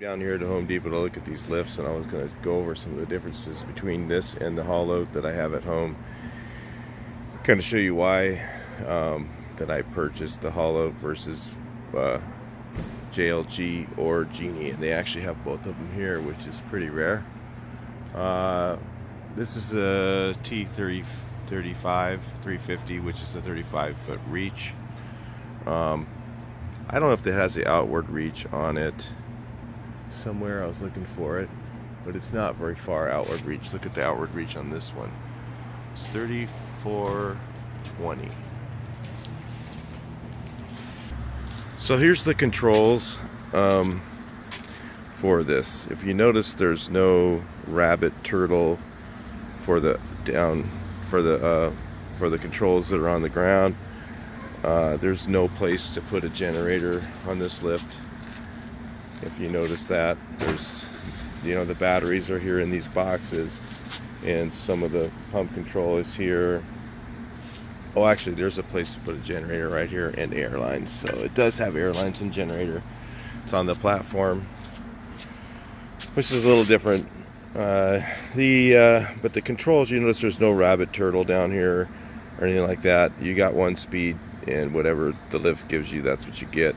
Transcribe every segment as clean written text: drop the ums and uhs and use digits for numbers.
Down here at Home Depot to look at these lifts, and I was going to go over some of the differences between this and the Haulotte that I have at home. Kind of show you why that I purchased the Haulotte versus JLG or Genie, and they actually have both of them here, which is pretty rare. This is a T35 350, which is a 35-foot reach. I don't know if it has the outward reach on it. Somewhere I was looking for it, but it's not very far outward reach. Look at the outward reach on this one. It's 3420. So here's the controls for this. If you notice, there's no rabbit turtle for the controls that are on the ground. There's no place to put a generator on this lift. If you notice that, there's, the batteries are here in these boxes, and some of the pump control is here. Oh, actually, there's a place to put a generator right here, and airlines. So it does have airlines and generator. It's on the platform, which is a little different. But the controls, you notice there's no rabbit turtle down here or anything like that. You got one speed, and whatever the lift gives you, that's what you get.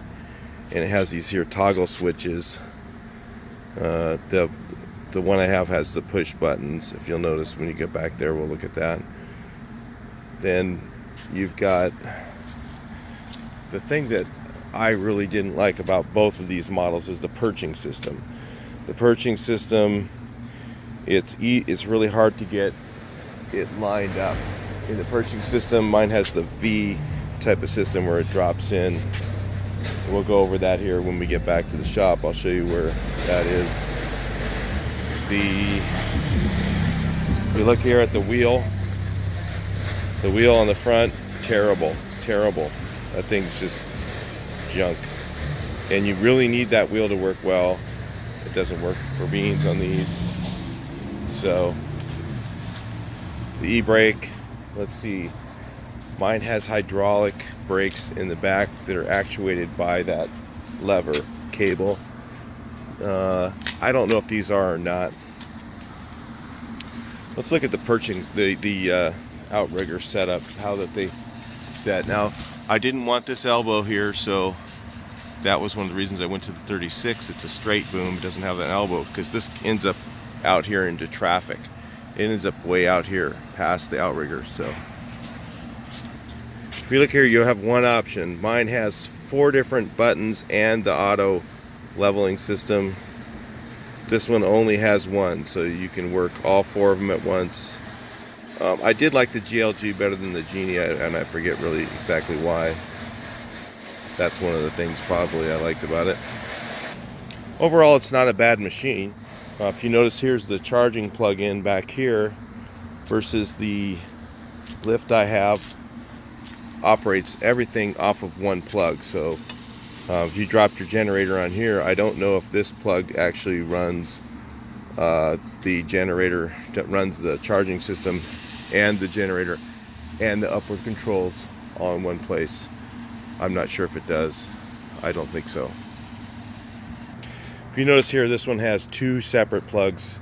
And it has these here toggle switches. The one I have has the push buttons. If you'll notice when you get back there, we'll look at that. Then you've got the thing that I really didn't like about both of these models is the perching system. The perching system, it's really hard to get it lined up. In the perching system, mine has the V type of system where it drops in. We'll go over that here when we get back to the shop. I'll show you where that is. You look here at the wheel. The wheel on the front, terrible. That thing's just junk. And you really need that wheel to work well. It doesn't work for beans on these. So, the e-brake, let's see. Mine has hydraulic brakes in the back that are actuated by that lever cable. I don't know if these are or not. Let's look at the perching, the outrigger setup, how that they set. Now, I didn't want this elbow here, so that was one of the reasons I went to the 36. It's a straight boom, it doesn't have an elbow, because this ends up out here into traffic. It ends up way out here past the outrigger. So if you look here, you'll have one option. Mine has 4 different buttons and the auto leveling system. This one only has one, so you can work all 4 of them at once. I did like the JLG better than the Genie, and I forget really exactly why. That's one of the things probably I liked about it. Overall, it's not a bad machine. If you notice, here's the charging plug-in back here versus the lift I have. Operates everything off of one plug. So if you dropped your generator on here, I don't know if this plug actually runs the generator, that runs the charging system and the generator and the upward controls all in one place. I'm not sure if it does. I don't think so. If you notice here, this one has 2 separate plugs.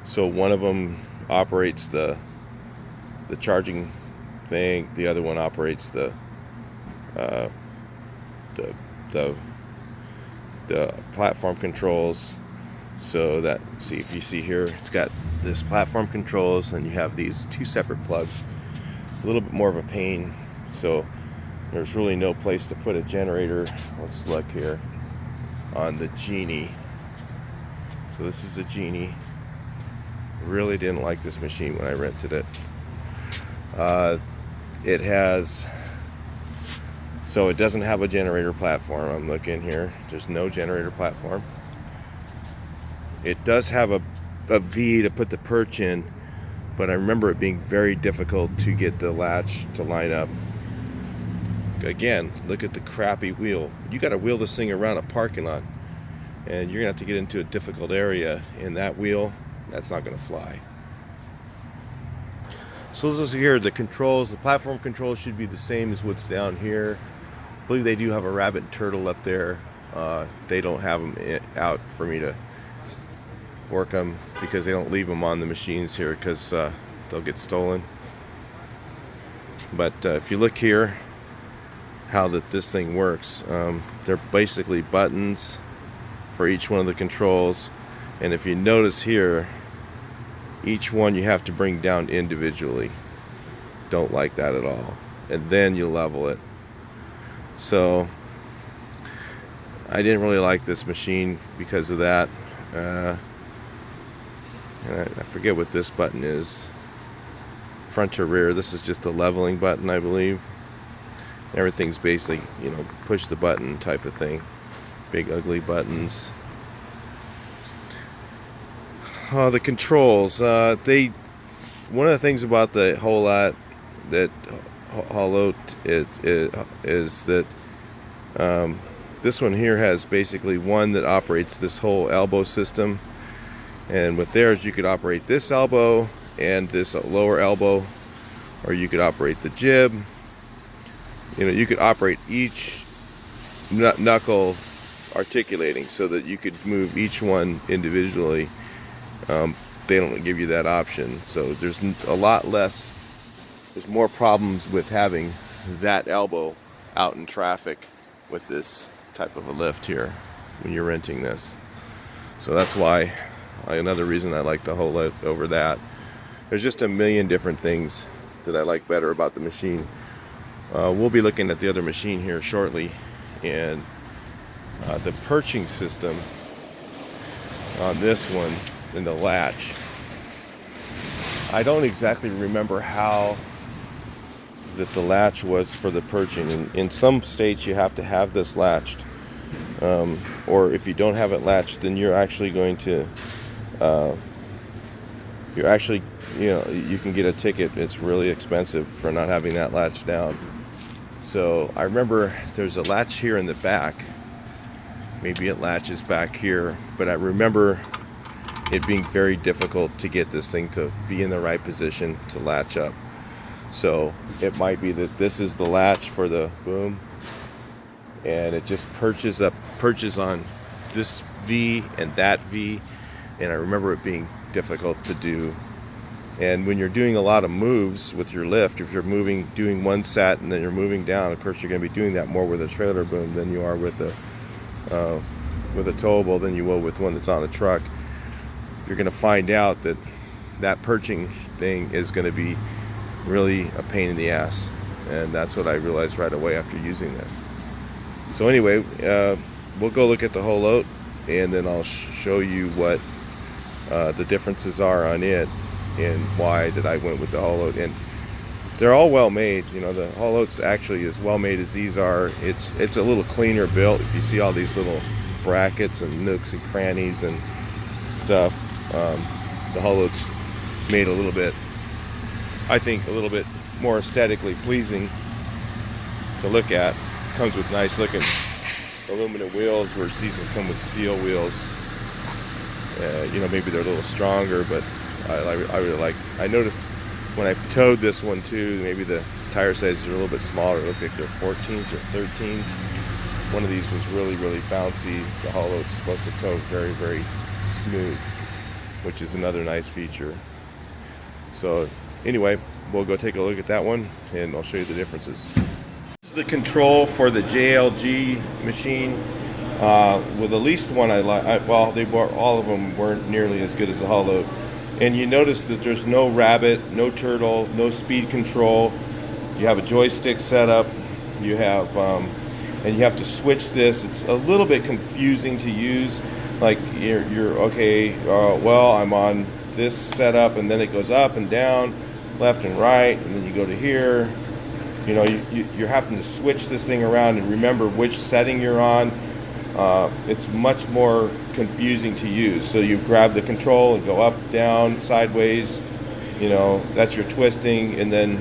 So one of them operates the charging thing, the other one operates the platform controls. So that, see, if you see here, it's got this platform controls, and you have these 2 separate plugs. A little bit more of a pain. So there's really no place to put a generator. Let's look here on the Genie. So this is a Genie. Really didn't like this machine when I rented it. It has, so it doesn't have a generator platform. I'm looking here. There's no generator platform. It does have a V to put the perch in, but I remember it being very difficult to get the latch to line up. Again, look at the crappy wheel. You got to wheel this thing around a parking lot, and you're gonna have to get into a difficult area, and that wheel, that's not gonna fly. So this is here, the controls, the platform controls should be the same as what's down here. I believe they do have a rabbit and turtle up there. They don't have them out for me to work them because they don't leave them on the machines here because they'll get stolen. But if you look here how this thing works, they're basically buttons for each one of the controls, and if you notice here, each one you have to bring down individually. Don't like that at all, and then you level it. So I didn't really like this machine because of that. And I forget what this button is, front to rear. This is just the leveling button, I believe. Everything's basically, you know, push the button type of thing. Big ugly buttons. The controls, one of the things about the Haulotte is that this one here has basically one that operates this whole elbow system, and with theirs you could operate this elbow and this lower elbow, or you could operate the jib. You know, you could operate each knuckle articulating so that you could move each one individually. They don't give you that option, so there's a lot less, there's more problems with having that elbow out in traffic with this type of a lift here when you're renting this. So that's why, another reason I like the Haulotte over that. There's just a million different things that I like better about the machine. We'll be looking at the other machine here shortly, and the perching system on this one and the latch, I don't exactly remember how that the latch was for the perching. In some states you have to have this latched, or if you don't have it latched, then you're actually going to you know, you can get a ticket. It's really expensive for not having that latched down. So I remember there's a latch here in the back. Maybe it latches back here, but I remember it being very difficult to get this thing to be in the right position to latch up. So it might be that this is the latch for the boom, and it just perches on this V and that V, and I remember it being difficult to do. And when you're doing a lot of moves with your lift, if you're doing one set and then you're moving down, of course you're going to be doing that more with a trailer boom than you are with a towable than you will with one that's on a truck. You're going to find out that that perching thing is going to be really a pain in the ass, and that's what I realized right away after using this. So anyway, we'll go look at the Haulotte, and then I'll show you what the differences are on it and why that I went with the Haulotte. And they're all well made. You know, the Haulotte's actually as well made as these are. It's a little cleaner built. If you see all these little brackets and nooks and crannies and stuff, the Haulotte's made a little bit, I think, a little bit more aesthetically pleasing to look at. Comes with nice looking aluminum wheels, where these come with steel wheels. You know, maybe they're a little stronger, but I really like. I noticed when I towed this one too, maybe the tire sizes are a little bit smaller. It looked like they're 14s or 13s. One of these was really, really bouncy. The Haulotte's supposed to tow very, very smooth, which is another nice feature. So anyway, we'll go take a look at that one, and I'll show you the differences. This is the control for the JLG machine. Well, the least one I like, well, all of them weren't nearly as good as the Haulotte. And you notice that there's no rabbit, no turtle, no speed control. You have a joystick setup. You have, and you have to switch this. It's a little bit confusing to use. Like you're okay. Well, I'm on this setup, and then it goes up and down, left and right, and then you go to here. You know, you're having to switch this thing around and remember which setting you're on. It's much more confusing to use. So you grab the control and go up, down, sideways. You know, that's your twisting, and then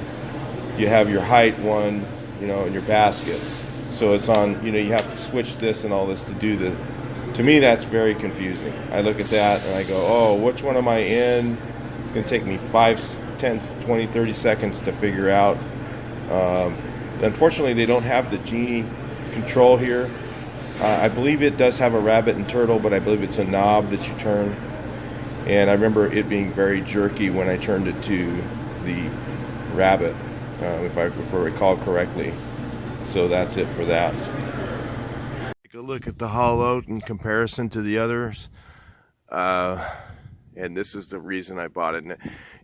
you have your height one, you know, and your basket. So it's on, you know, you have to switch this and all this to do the, to me that's very confusing. I look at that and I go, oh, which one am I in? It's going to take me 5, 10, 20, 30 seconds to figure out. Unfortunately, they don't have the Genie control here. I believe it does have a rabbit and turtle, but I believe it's a knob that you turn. And I remember it being very jerky when I turned it to the rabbit, if I recall correctly. So that's it for that. Take a look at the Haulotte in comparison to the others. And this is the reason I bought it. And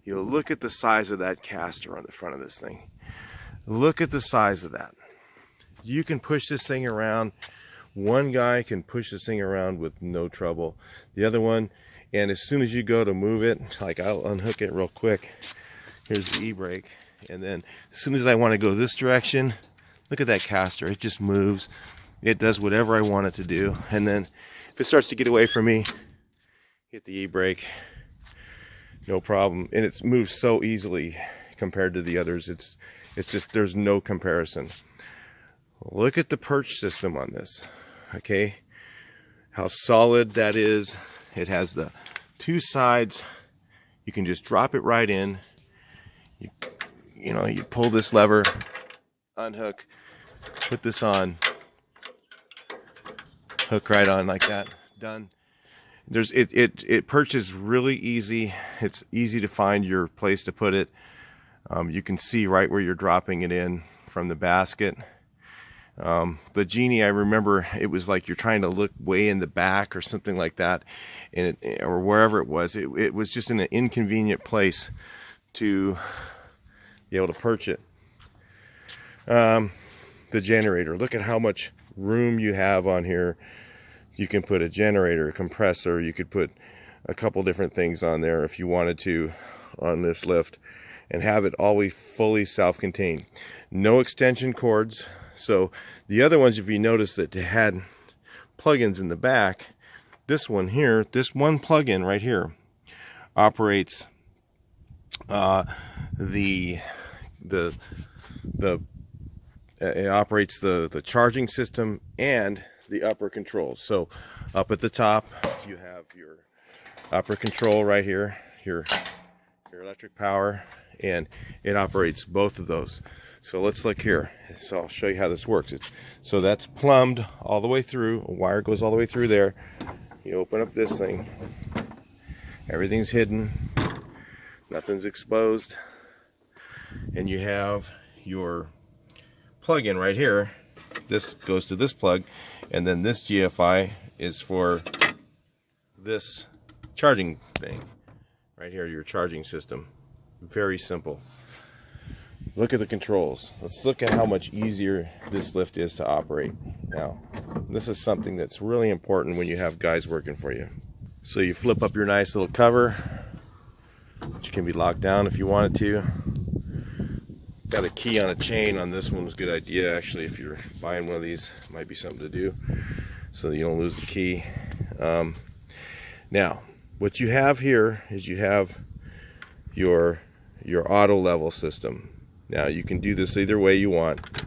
you know, look at the size of that caster on the front of this thing. Look at the size of that. You can push this thing around. One guy can push this thing around with no trouble. The other one, and as soon as you go to move it, like I'll unhook it real quick. Here's the e-brake. And then as soon as I want to go this direction, look at that caster. It just moves. It does whatever I want it to do. And then if it starts to get away from me, hit the e-brake. No problem. And it moves so easily compared to the others. It's just, there's no comparison. Look at the perch system on this. Okay, how solid that is. It has the two sides. You can just drop it right in. You know, you pull this lever, unhook, put this on, hook right on like that. Done. It perches really easy. It's easy to find your place to put it. You can see right where you're dropping it in from the basket. The Genie, I remember it was like you're trying to look way in the back or something like that, and or wherever it was. It was just in an inconvenient place to be able to perch it. The generator. Look at how much room you have on here. You can put a generator, a compressor. You could put a couple different things on there if you wanted to on this lift, and have it always fully self-contained. No extension cords. So the other ones, if you notice that they had plugins in the back, this one here, this one plug-in right here operates it operates the charging system and the upper controls. So up at the top you have your upper control right here, your electric power, and it operates both of those. So let's look here. So I'll show you how this works. So that's plumbed all the way through. A wire goes all the way through there. You open up this thing. Everything's hidden. Nothing's exposed. And you have your plug-in right here. This goes to this plug. And then this GFI is for this charging thing. Right here, your charging system. Very simple. Look at the controls. Let's look at how much easier this lift is to operate. Now, this is something that's really important when you have guys working for you. So you flip up your nice little cover, which can be locked down if you wanted to. Got a key on a chain on this one. Was a good idea actually. If you're buying one of these, it might be something to do so that you don't lose the key. Now, what you have here is you have your auto level system. Now you can do this either way you want.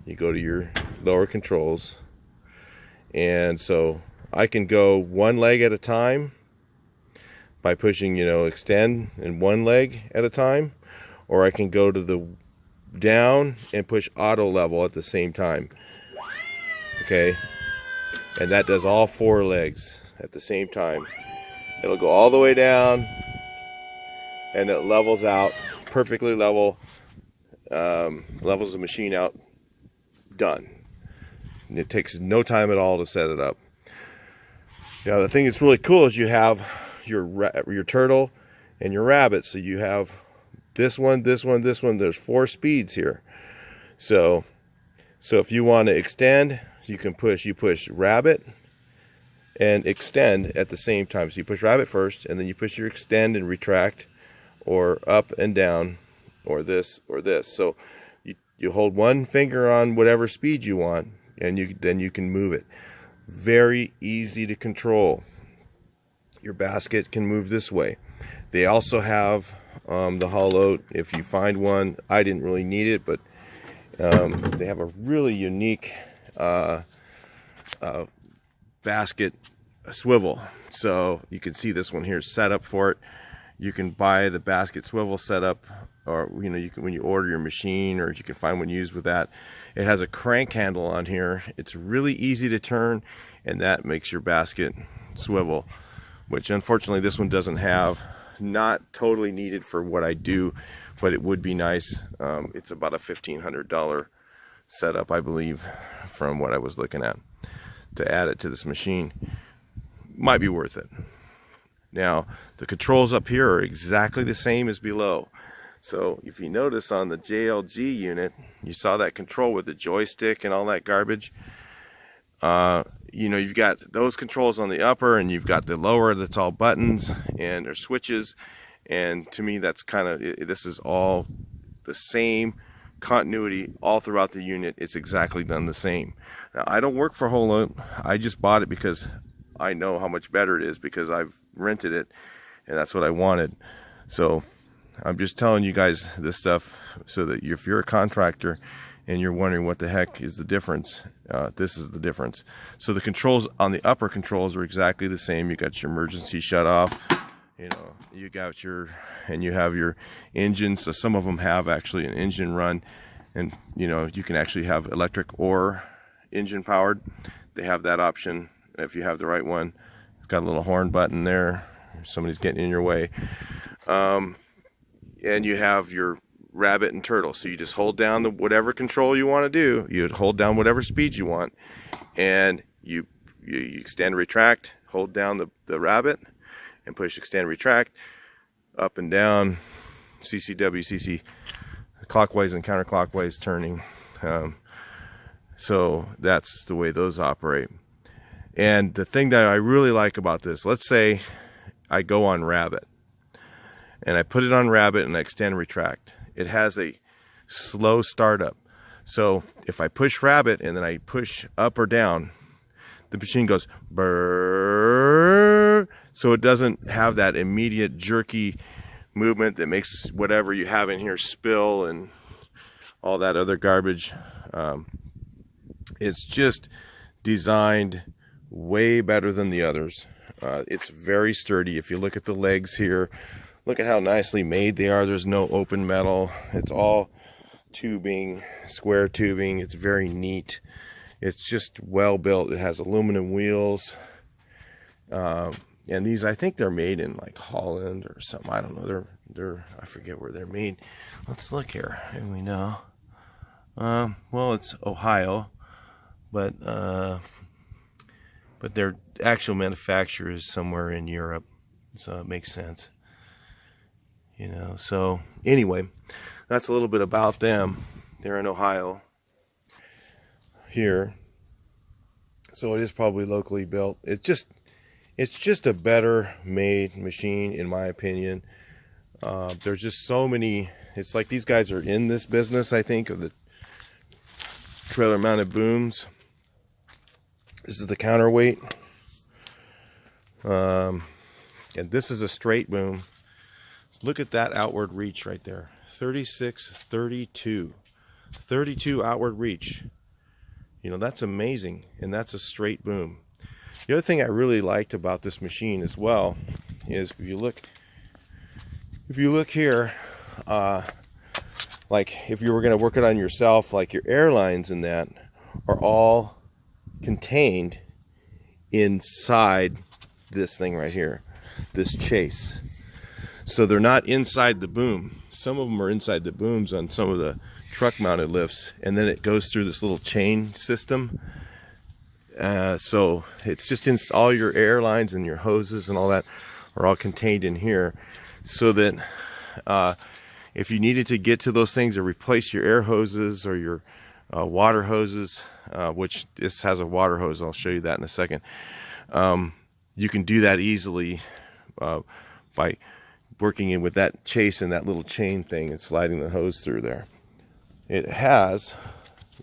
You go to your lower controls, and so I can go one leg at a time by pushing, extend in one leg at a time, or I can go to the down and push auto level at the same time. Okay, and that does all four legs at the same time. It'll go all the way down and it levels out perfectly level. Levels the machine out. Done. And it takes no time at all to set it up. Now the thing that's really cool is you have your turtle and your rabbit. So you have this one, this one, this one. There's 4 speeds here. So if you want to extend, you push rabbit and extend at the same time. So you push rabbit first, and then you push your extend and retract, or up and down, or this or this. So you hold one finger on whatever speed you want, and then you can move it. Very easy to control. Your basket can move this way. They also have the Haulotte. If you find one, I didn't really need it, but they have a really unique basket swivel. So you can see this one here is set up for it. You can buy the basket swivel setup, or you can when you order your machine, or you can find one used with that. It has a crank handle on here. It's really easy to turn, and that makes your basket swivel, which unfortunately this one doesn't have. Not totally needed for what I do, but it would be nice. It's about a $1,500 setup, I believe, from what I was looking at, to add it to this machine. Might be worth it. Now, the controls up here are exactly the same as below. So if you notice on the JLG unit, you saw that control with the joystick and all that garbage. You know, you've got those controls on the upper, and you've got the lower that's all buttons and there's switches. And to me, that's kind of, this is all the same continuity all throughout the unit. It's exactly done the same. Now, I don't work for Haulotte. I just bought it because I know how much better it is, because I've rented it and that's what I wanted. So I'm just telling you guys this stuff so that if you're a contractor and you're wondering what the heck is the difference, this is the difference. So the controls on the upper controls are exactly the same. You got your emergency shut off, you know, you got your, and you have your engine. So some of them have actually an engine run, and you know, you can actually have electric or engine powered. They have that option if you have the right one. It's got a little horn button there. Somebody's getting in your way. And you have your rabbit and turtle. So you just hold down the whatever control you want to do. You hold down whatever speed you want, and you extend, retract, hold down the rabbit, and push extend, retract, up and down, CCW, CC, clockwise and counterclockwise turning. So that's the way those operate. And the thing that I really like about this, let's say I go on rabbit, and I put it on rabbit and I extend, retract. It has a slow startup. So if I push rabbit and then I push up or down, the machine goes brrrr. So it doesn't have that immediate jerky movement that makes whatever you have in here spill and all that other garbage. It's just designed way better than the others. It's very sturdy. If you look at the legs here, look at how nicely made they are. There's no open metal. It's all tubing, square tubing. It's very neat. It's just well built. It has aluminum wheels. And these, I think they're made in like Holland or something. I don't know. They're I forget where they're made. Let's look here, and we know. Well, it's Ohio, but their actual manufacturer is somewhere in Europe, so it makes sense. You know, so anyway, that's a little bit about them. They're in Ohio here, so it is probably locally built. It's just a better made machine, in my opinion. There's just so many. It's like these guys are in this business, I think, of the trailer mounted booms. This is the counterweight, and this is a straight boom. Look at that outward reach right there. 36, 32 outward reach. You know, that's amazing, and that's a straight boom. The other thing I really liked about this machine as well is if you look here, like if you were going to work it on yourself, like your airlines and that are all contained inside this thing right here, this chase. So they're not inside the boom. Some of them are inside the booms on some of the truck mounted lifts, and then it goes through this little chain system. So it's just in all your airlines and your hoses and all that are all contained in here, so that if you needed to get to those things or replace your air hoses or your water hoses, which this has a water hose, I'll show you that in a second, you can do that easily by working in with that chase and that little chain thing and sliding the hose through there. It has,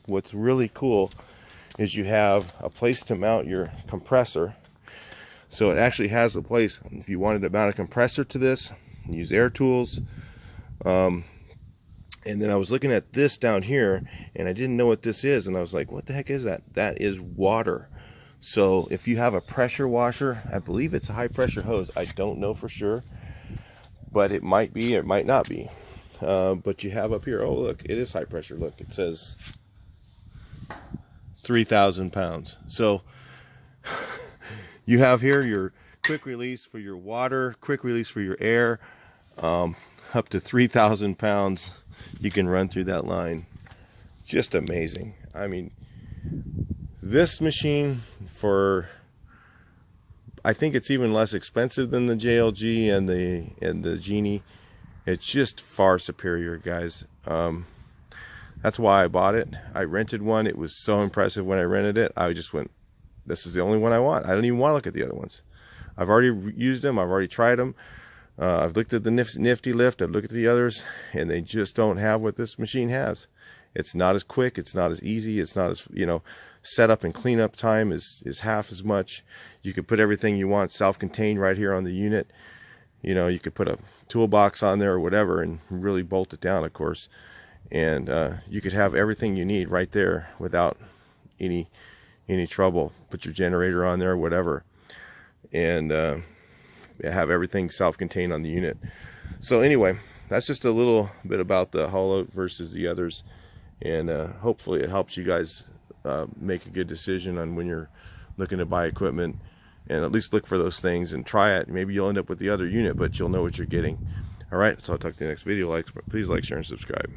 what's really cool is you have a place to mount your compressor. So it actually has a place, if you wanted to mount a compressor to this, use air tools. And then I was looking at this down here, and I didn't know what this is, and I was like, what the heck is that? That is water. So if you have a pressure washer, I believe it's a high pressure hose. I don't know for sure, but it might be, it might not be. But you have up here, oh look, it is high pressure. Look, it says 3,000 pounds. So you have here your quick release for your water, quick release for your air, up to 3,000 pounds you can run through that line. Just amazing. I mean, this machine, for I think it's even less expensive than the JLG and the Genie. It's just far superior, guys. That's why I bought it. I rented one. It was so impressive when I rented it. I just went, this is the only one I want. I don't even want to look at the other ones. I've already used them. I've already tried them. I've looked at the Nifty lift. I've looked at the others, and they just don't have what this machine has. It's not as quick. It's not as easy. It's not as, setup and cleanup time is half as much. You could put everything you want self-contained right here on the unit. You could put a toolbox on there or whatever and really bolt it down, of course. And you could have everything you need right there without any trouble. Put your generator on there or whatever. And have everything self-contained on the unit. So anyway, that's just a little bit about the Haulotte versus the others. And hopefully it helps you guys make a good decision on when you're looking to buy equipment, and at least look for those things and try it. Maybe you'll end up with the other unit, but you'll know what you're getting. All right, so I'll talk to you in the next video. Please like, share, and subscribe.